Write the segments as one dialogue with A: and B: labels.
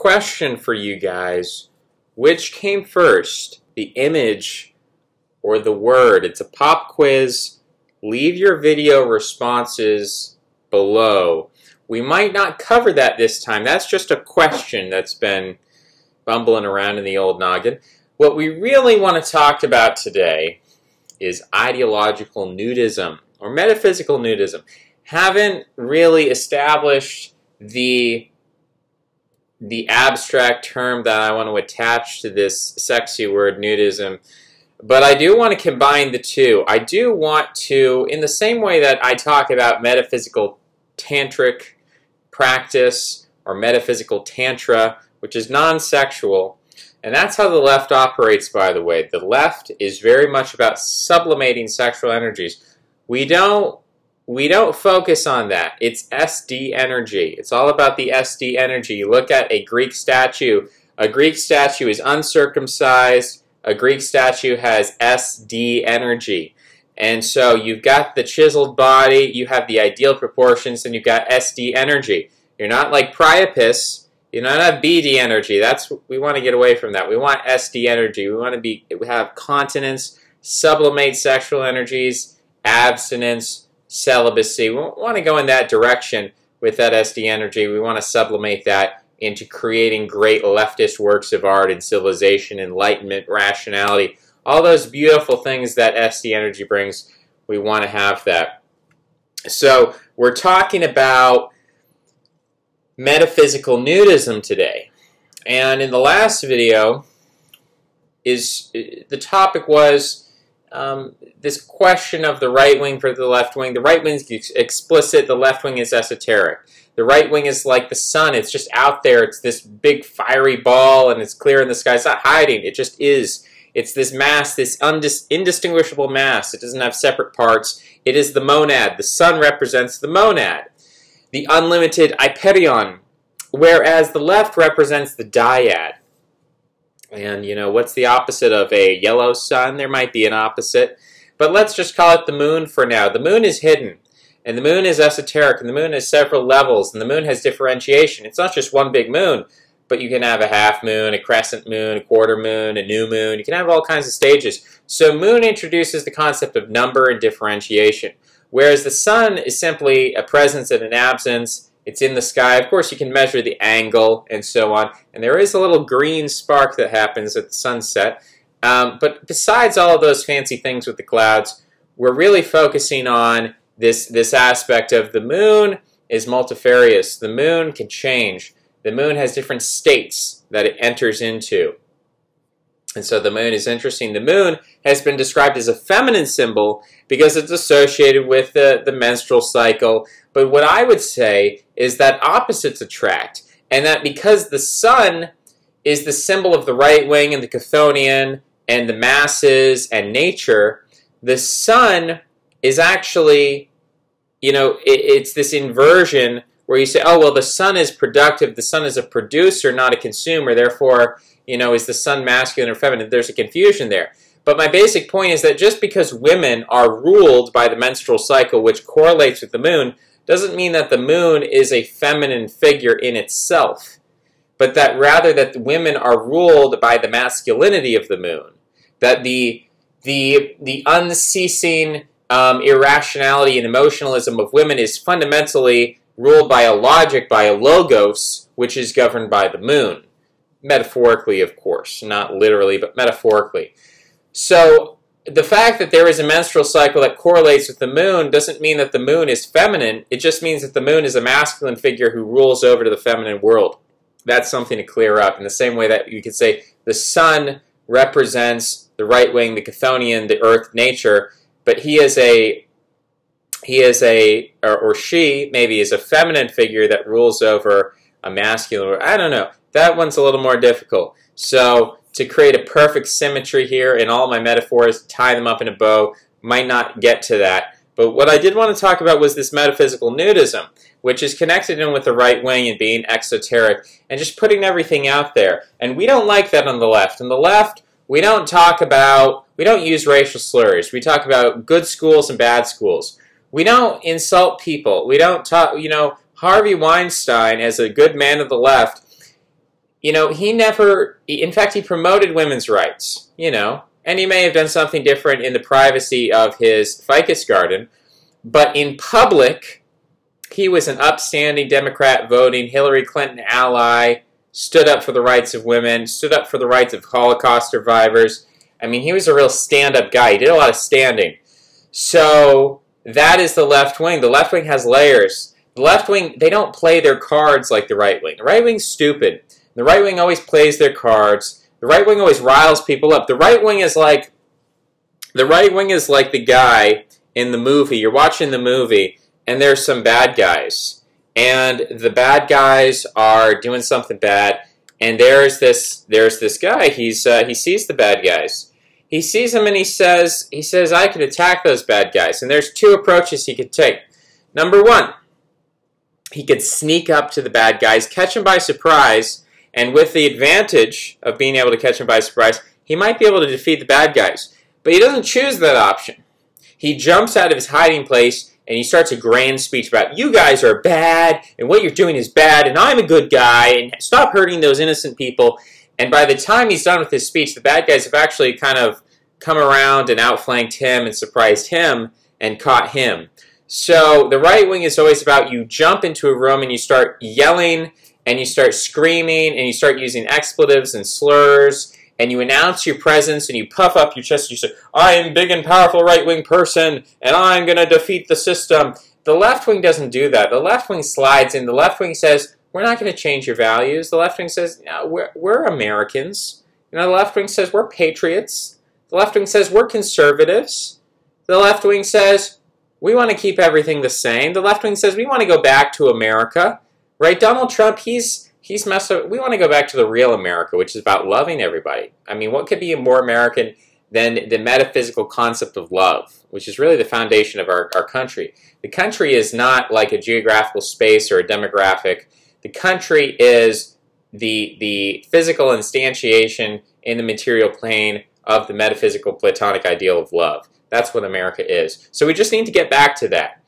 A: question for you guys. Which came first, the image or the word? It's a pop quiz. Leave your video responses below. We might not cover that this time. That's just a question that's been bumbling around in the old noggin. What we really want to talk about today is ideological nudism or metaphysical nudism. Haven't really established the abstract term that I want to attach to this sexy word, nudism. But I do want to combine the two. I do want to, in the same way that I talk about metaphysical tantric practice or metaphysical tantra, which is non-sexual, and that's how the left operates, by the way. The left is very much about sublimating sexual energies. We don't focus on that. It's SD energy. It's all about the SD energy. You look at a Greek statue. A Greek statue is uncircumcised. A Greek statue has SD energy. And so you've got the chiseled body, you have the ideal proportions, and you've got SD energy. You're not like Priapus. You don't have BD energy. We want to get away from that. We want SD energy. We have continence, sublimate sexual energies, abstinence, celibacy. We want to go in that direction with that SD energy. We want to sublimate that into creating great leftist works of art and civilization, enlightenment, rationality, all those beautiful things that SD energy brings. We want to have that. So we're talking about metaphysical nudism today. And in the last video, the topic was this question of the right wing for the left wing. The right wing is explicit, the left wing is esoteric. The right wing is like the sun, it's just out there, it's this big fiery ball and it's clear in the sky. It's not hiding, it just is. It's this mass, this indistinguishable mass. It doesn't have separate parts. It is the monad. The sun represents the monad, the unlimited hyperion, whereas the left represents the dyad. And, you know, what's the opposite of a yellow sun? There might be an opposite. But let's just call it the moon for now. The moon is hidden, and the moon is esoteric, and the moon has several levels, and the moon has differentiation. It's not just one big moon, but you can have a half moon, a crescent moon, a quarter moon, a new moon. You can have all kinds of stages. So moon introduces the concept of number and differentiation, whereas the sun is simply a presence and an absence. It's in the sky. Of course, you can measure the angle and so on. And there is a little green spark that happens at the sunset. But besides all of those fancy things with the clouds, we're really focusing on this aspect of the moon is multifarious. The moon can change. The moon has different states that it enters into. And so the moon is interesting. The moon has been described as a feminine symbol because it's associated with the menstrual cycle. But what I would say is that opposites attract, and that because the sun is the symbol of the right wing and the Chthonian and the masses and nature, the sun is actually, you know, it's this inversion where you say, oh, well, the sun is productive, the sun is a producer, not a consumer, therefore, you know, is the sun masculine or feminine? There's a confusion there. But my basic point is that just because women are ruled by the menstrual cycle, which correlates with the moon, doesn't mean that the moon is a feminine figure in itself, but that rather that the women are ruled by the masculinity of the moon, that the unceasing irrationality and emotionalism of women is fundamentally ruled by a logic, by a logos, which is governed by the moon. Metaphorically, of course, not literally, but metaphorically. So the fact that there is a menstrual cycle that correlates with the moon doesn't mean that the moon is feminine. It just means that the moon is a masculine figure who rules over to the feminine world. That's something to clear up. In the same way that you could say the sun represents the right wing, the Chthonian, the earth, nature, but he is a, or she maybe is a feminine figure that rules over a masculine. I don't know. That one's a little more difficult. So to create a perfect symmetry here in all my metaphors, tie them up in a bow, might not get to that. But what I did want to talk about was this metaphysical nudism, which is connected in with the right wing and being exoteric and just putting everything out there. And we don't like that on the left. On the left, we don't use racial slurs. We talk about good schools and bad schools. We don't insult people. We don't talk, you know, Harvey Weinstein, as a good man of the left, you know, he never, in fact, he promoted women's rights, you know, and he may have done something different in the privacy of his ficus garden, but in public, he was an upstanding Democrat voting, Hillary Clinton ally, stood up for the rights of women, stood up for the rights of Holocaust survivors. I mean, he was a real stand-up guy. He did a lot of standing. So that is the left wing. The left wing has layers. The left wing, they don't play their cards like the right wing. The right wing's stupid. The right wing always plays their cards. The right wing always riles people up. The right wing is like the guy in the movie. You're watching the movie, and there's some bad guys. And the bad guys are doing something bad. And there's this guy. He sees the bad guys. He sees them and he says, I could attack those bad guys. And there's two approaches he could take. Number one, he could sneak up to the bad guys, catch them by surprise, and with the advantage of being able to catch them by surprise, he might be able to defeat the bad guys. But he doesn't choose that option. He jumps out of his hiding place and he starts a grand speech about, you guys are bad, and what you're doing is bad, and I'm a good guy, and stop hurting those innocent people. And by the time he's done with his speech, the bad guys have actually kind of come around and outflanked him and surprised him and caught him. So the right wing is always about you jump into a room and you start yelling and you start screaming and you start using expletives and slurs and you announce your presence and you puff up your chest and you say, I am a big and powerful right-wing person and I'm going to defeat the system. The left wing doesn't do that. The left wing slides in. The left wing says, we're not going to change your values. The left wing says, no, we're Americans. You know, the left wing says, we're patriots. The left wing says, we're conservatives. The left wing says, we want to keep everything the same. The left wing says, we want to go back to America. Right? Donald Trump, he's messed up. We want to go back to the real America, which is about loving everybody. I mean, what could be more American than the metaphysical concept of love, which is really the foundation of our country. The country is not like a geographical space or a demographic. The country is the physical instantiation in the material plane of the metaphysical Platonic ideal of love. That's what America is. So we just need to get back to that.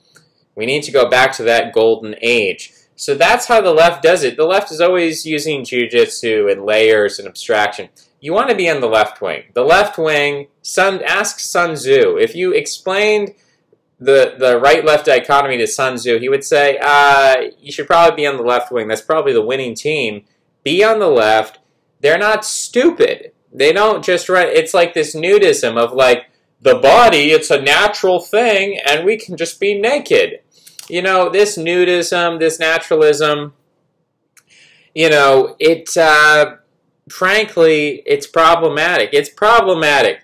A: We need to go back to that golden age. So that's how the left does it. The left is always using jujitsu and layers and abstraction. You want to be on the left wing. The left wing, ask Sun Tzu. If you explained the right-left dichotomy to Sun Tzu, he would say, you should probably be on the left wing. That's probably the winning team. Be on the left. They're not stupid. They don't just run. It's like this nudism of like, the body, it's a natural thing, and we can just be naked. You know, this nudism, this naturalism, you know, frankly, it's problematic. It's problematic.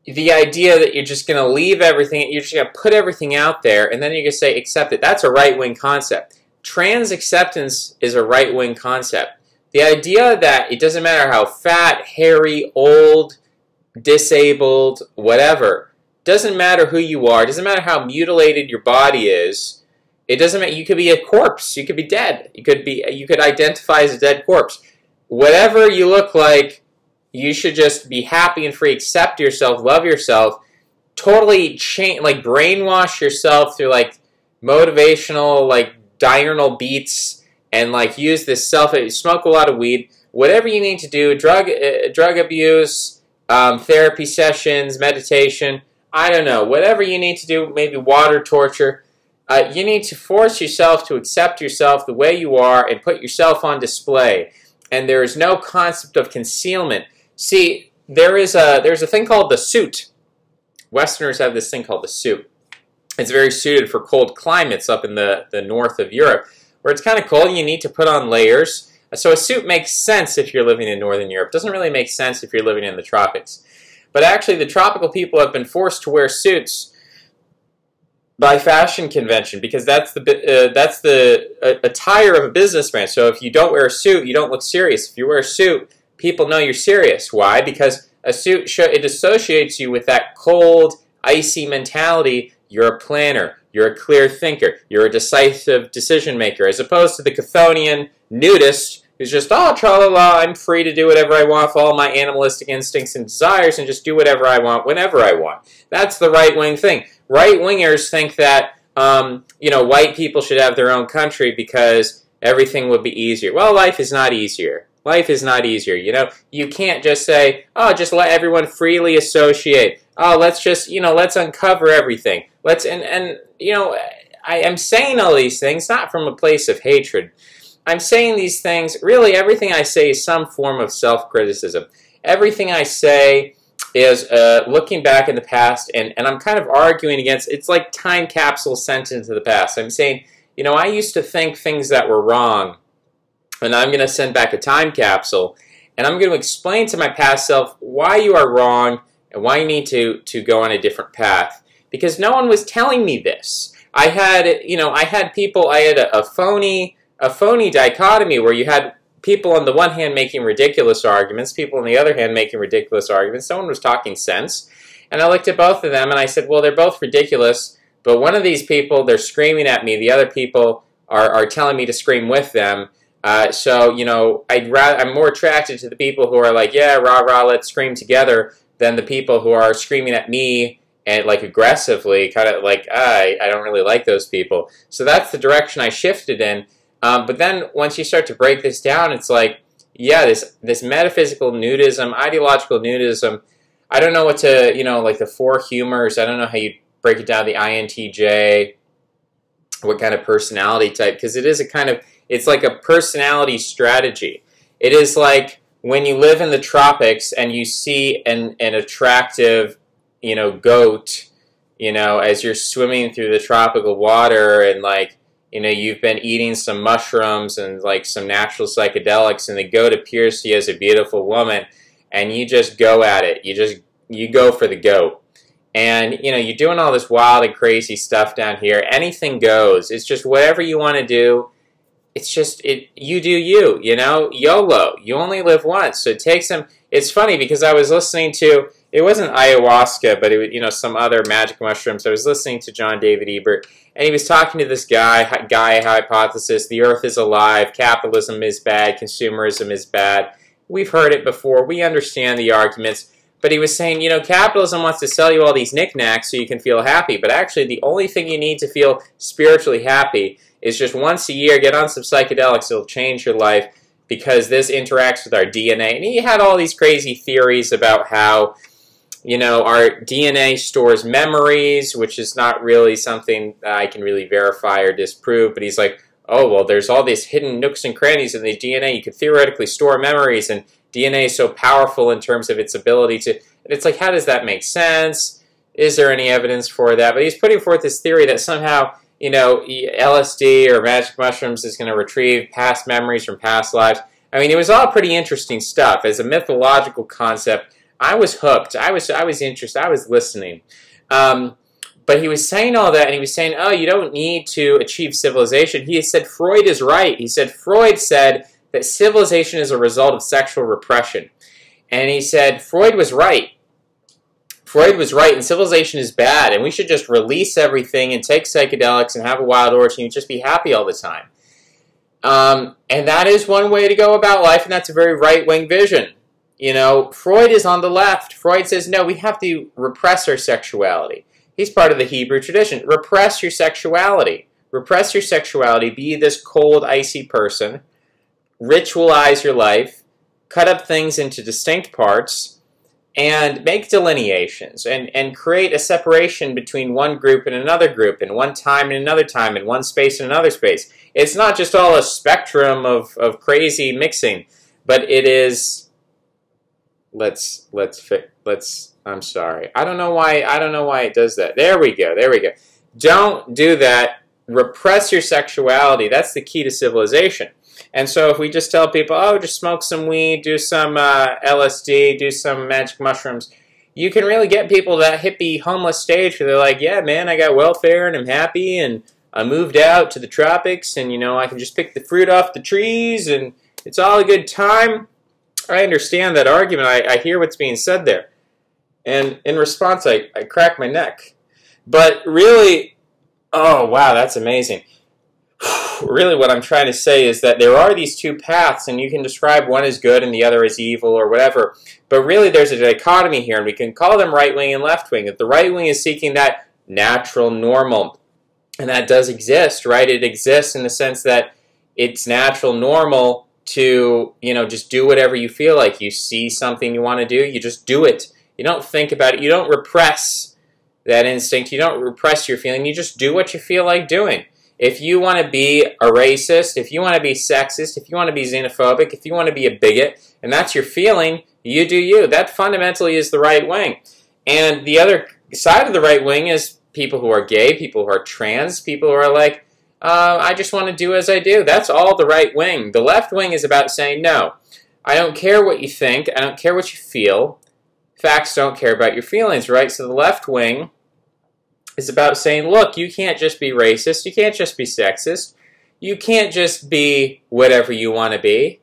A: The idea that you're just going to leave everything, you're just going to put everything out there, and then you're going to say, accept it. That's a right-wing concept. Trans acceptance is a right-wing concept. The idea that it doesn't matter how fat, hairy, old, disabled, whatever, doesn't matter who you are, doesn't matter how mutilated your body is, it doesn't matter, you could be a corpse, you could be dead, you could identify as a dead corpse. Whatever you look like, you should just be happy and free, accept yourself, love yourself, totally change, like brainwash yourself through like motivational, like diurnal beats, and like use this smoke a lot of weed, whatever you need to do, drug abuse, therapy sessions, meditation, I don't know, whatever you need to do, maybe water torture, you need to force yourself to accept yourself the way you are and put yourself on display. And there is no concept of concealment. See, there's a thing called the suit. Westerners have this thing called the suit. It's very suited for cold climates up in the north of Europe, where it's kind of cold and you need to put on layers. So a suit makes sense if you're living in Northern Europe. It doesn't really make sense if you're living in the tropics. But actually, the tropical people have been forced to wear suits by fashion convention because that's the attire of a businessman. So if you don't wear a suit, you don't look serious. If you wear a suit, people know you're serious. Why? Because a suit it associates you with that cold, icy mentality. You're a planner. You're a clear thinker. You're a decisive decision maker, as opposed to the Chthonian nudist who's just, oh, tra-la-la, I'm free to do whatever I want, follow my animalistic instincts and desires, and just do whatever I want, whenever I want. That's the right-wing thing. Right-wingers think that, you know, white people should have their own country because everything would be easier. Well, life is not easier. Life is not easier, you know? You can't just say, oh, just let everyone freely associate. Oh, let's just, you know, let's uncover everything. And you know, I am saying all these things not from a place of hatred. I'm saying these things, really everything I say is some form of self-criticism. Everything I say is looking back in the past, and I'm kind of arguing against, it's like time capsule sent into the past. I'm saying, you know, I used to think things that were wrong, and I'm going to send back a time capsule, and I'm going to explain to my past self why you are wrong and why you need to go on a different path. Because no one was telling me this. I had, you know, I had a phony dichotomy where you had people on the one hand making ridiculous arguments, people on the other hand making ridiculous arguments. No one was talking sense. And I looked at both of them and I said, well, they're both ridiculous, but one of these people, they're screaming at me. The other people are telling me to scream with them. So, you know, I'm more attracted to the people who are like, yeah, rah, rah, let's scream together, than the people who are screaming at me and like aggressively, kind of like, I don't really like those people. So that's the direction I shifted in. But then once you start to break this down, it's like, yeah, this metaphysical nudism, ideological nudism, I don't know what to, you know, like the four humors, I don't know how you break it down, the INTJ, what kind of personality type, because it is a kind of, it's like a personality strategy. It is like when you live in the tropics and you see an attractive, you know, goat, you know, as you're swimming through the tropical water, and like, you know, you've been eating some mushrooms and like some natural psychedelics, and the goat appears to you as a beautiful woman, and you just go at it. You go for the goat. And, you know, you're doing all this wild and crazy stuff down here. Anything goes. It's just whatever you want to do. It's just, you do you, you know? YOLO. You only live once. So it takes some, it's funny because I was listening to, it wasn't ayahuasca, but it was, you know, some other magic mushrooms. I was listening to John David Ebert, and he was talking to this Gaia hypothesis. The earth is alive. Capitalism is bad. Consumerism is bad. We've heard it before. We understand the arguments. But he was saying, you know, capitalism wants to sell you all these knickknacks so you can feel happy. But actually, the only thing you need to feel spiritually happy is just once a year, get on some psychedelics. It'll change your life because this interacts with our DNA. And he had all these crazy theories about how, you know, our DNA stores memories, which is not really something that I can really verify or disprove. But he's like, oh, well, there's all these hidden nooks and crannies in the DNA. You could theoretically store memories, and DNA is so powerful in terms of its ability to... And it's like, how does that make sense? Is there any evidence for that? But he's putting forth this theory that somehow, you know, LSD or magic mushrooms is going to retrieve past memories from past lives. I mean, it was all pretty interesting stuff. As a mythological concept, I was hooked. I was interested. I was listening. But he was saying all that, and he was saying, oh, you don't need to achieve civilization. He said Freud is right. He said Freud said that civilization is a result of sexual repression. And he said Freud was right. Freud was right, and civilization is bad, and we should just release everything and take psychedelics and have a wild orgy and just be happy all the time. And that is one way to go about life, and that's a very right-wing vision. You know, Freud is on the left. Freud says, no, we have to repress our sexuality. He's part of the Hebrew tradition. Repress your sexuality. Repress your sexuality. Be this cold, icy person. Ritualize your life. Cut up things into distinct parts. And make delineations. And create a separation between one group and another group. And one time and another time. And one space and another space. It's not just all a spectrum of crazy mixing. But it is... I'm sorry. I don't know why it does that. There we go. There we go. Don't do that. Repress your sexuality. That's the key to civilization. And so if we just tell people, oh, just smoke some weed, do some LSD, do some magic mushrooms, you can really get people to that hippie homeless stage where they're like, yeah, man, I got welfare and I'm happy and I moved out to the tropics and, you know, I can just pick the fruit off the trees and it's all a good time. I understand that argument. I hear what's being said there. And in response, I crack my neck. But really, oh, wow, that's amazing. Really what I'm trying to say is that there are these two paths, and you can describe one as good and the other as evil or whatever. But really there's a dichotomy here, and we can call them right wing and left wing. That the right wing is seeking that natural normal. And that does exist, right? It exists in the sense that it's natural normal to, just do whatever you feel like. You see something you want to do, you just do it. You don't think about it. You don't repress that instinct. You don't repress your feeling. You just do what you feel like doing. If you want to be a racist, if you want to be sexist, if you want to be xenophobic, if you want to be a bigot, and that's your feeling, you do you. That fundamentally is the right wing. And the other side of the right wing is people who are gay, people who are trans, people who are like, I just want to do as I do. That's all the right wing. The left wing is about saying, no, I don't care what you think. I don't care what you feel. Facts don't care about your feelings, right? So the left wing is about saying, look, you can't just be racist. You can't just be sexist. You can't just be whatever you want to be.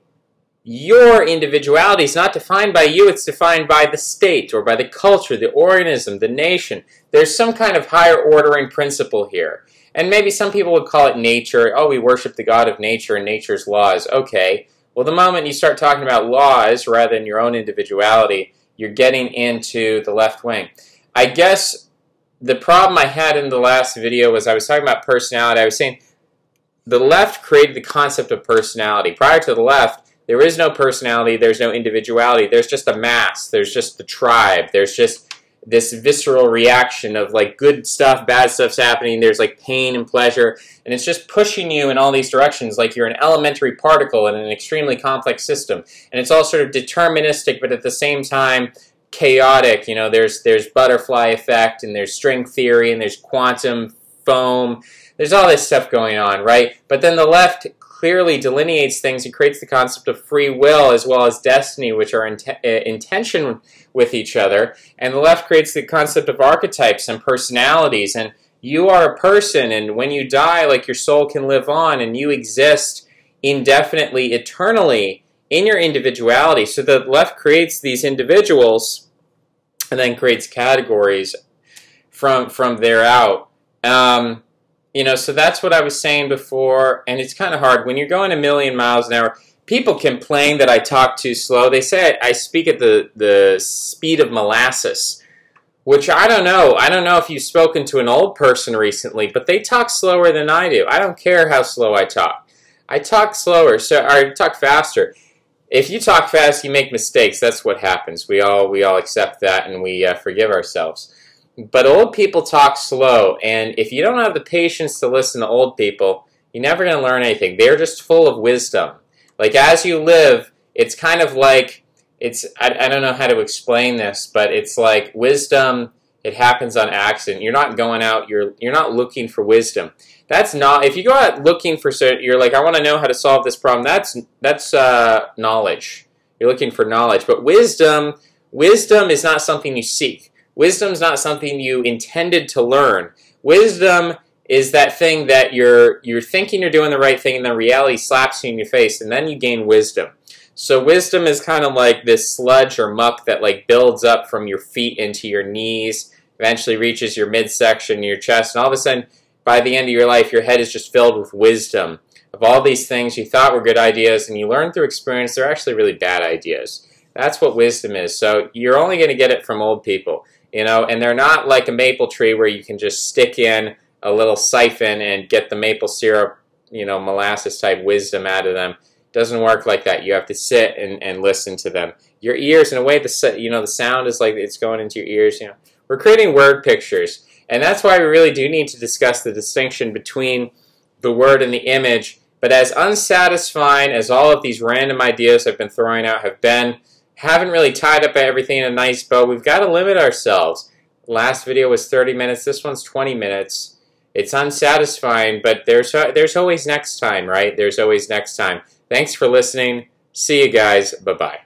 A: Your individuality is not defined by you. It's defined by the state or by the culture, the organism, the nation. There's some kind of higher ordering principle here. And maybe some people would call it nature. Oh, we worship the God of nature and nature's laws. Okay. Well, the moment you start talking about laws rather than your own individuality, you're getting into the left wing. I guess the problem I had in the last video was I was talking about personality. I was saying the left created the concept of personality. Prior to the left, there is no personality. There's no individuality. There's just a mass. There's just the tribe. There's just this visceral reaction of like good stuff, bad stuff's happening. There's like pain and pleasure, and it's just pushing you in all these directions like you're an elementary particle in an extremely complex system. And it's all sort of deterministic, but at the same time chaotic. There's butterfly effect, and there's string theory, and there's quantum foam. There's all this stuff going on, right? But then the left clearly delineates things. It creates the concept of free will as well as destiny, which are in tension with each other. And the left creates the concept of archetypes and personalities. And you are a person, and when you die, like your soul can live on, and you exist indefinitely, eternally in your individuality. So the left creates these individuals and then creates categories from there out. So that's what I was saying before, and it's kind of hard. When you're going a million miles an hour, people complain that I talk too slow. They say I speak at the speed of molasses, which I don't know. I don't know if you've spoken to an old person recently, but they talk slower than I do. I don't care how slow I talk. I talk slower, or I talk faster. If you talk fast, you make mistakes. That's what happens. We all accept that, and we forgive ourselves. But old people talk slow, and if you don't have the patience to listen to old people, you're never going to learn anything. They're just full of wisdom. Like, as you live, it's kind of like, I don't know how to explain this, but it's like wisdom, it happens on accident. You're not going out, you're not looking for wisdom. That's not, if you go out looking for, you're like, I want to know how to solve this problem, that's knowledge. You're looking for knowledge. But wisdom is not something you seek. Wisdom's not something you intended to learn. Wisdom is that thing that you're thinking you're doing the right thing, and then reality slaps you in your face, and then you gain wisdom. So wisdom is kind of like this sludge or muck that like builds up from your feet into your knees, eventually reaches your midsection, your chest, and all of a sudden, by the end of your life, your head is just filled with wisdom of all these things you thought were good ideas, and you learn through experience they're actually really bad ideas. That's what wisdom is. So you're only going to get it from old people. And they're not like a maple tree where you can just stick in a little siphon and get the maple syrup, molasses type wisdom out of them. It doesn't work like that. You have to sit and listen to them. Your ears, in a way, the sound is like it's going into your ears. We're creating word pictures, and that's why we really do need to discuss the distinction between the word and the image. But as unsatisfying as all of these random ideas I've been throwing out haven't really tied up everything in a nice bow. We've got to limit ourselves. Last video was 30 minutes. This one's 20 minutes. It's unsatisfying, but there's always next time, right? There's always next time. Thanks for listening. See you guys. Bye-bye.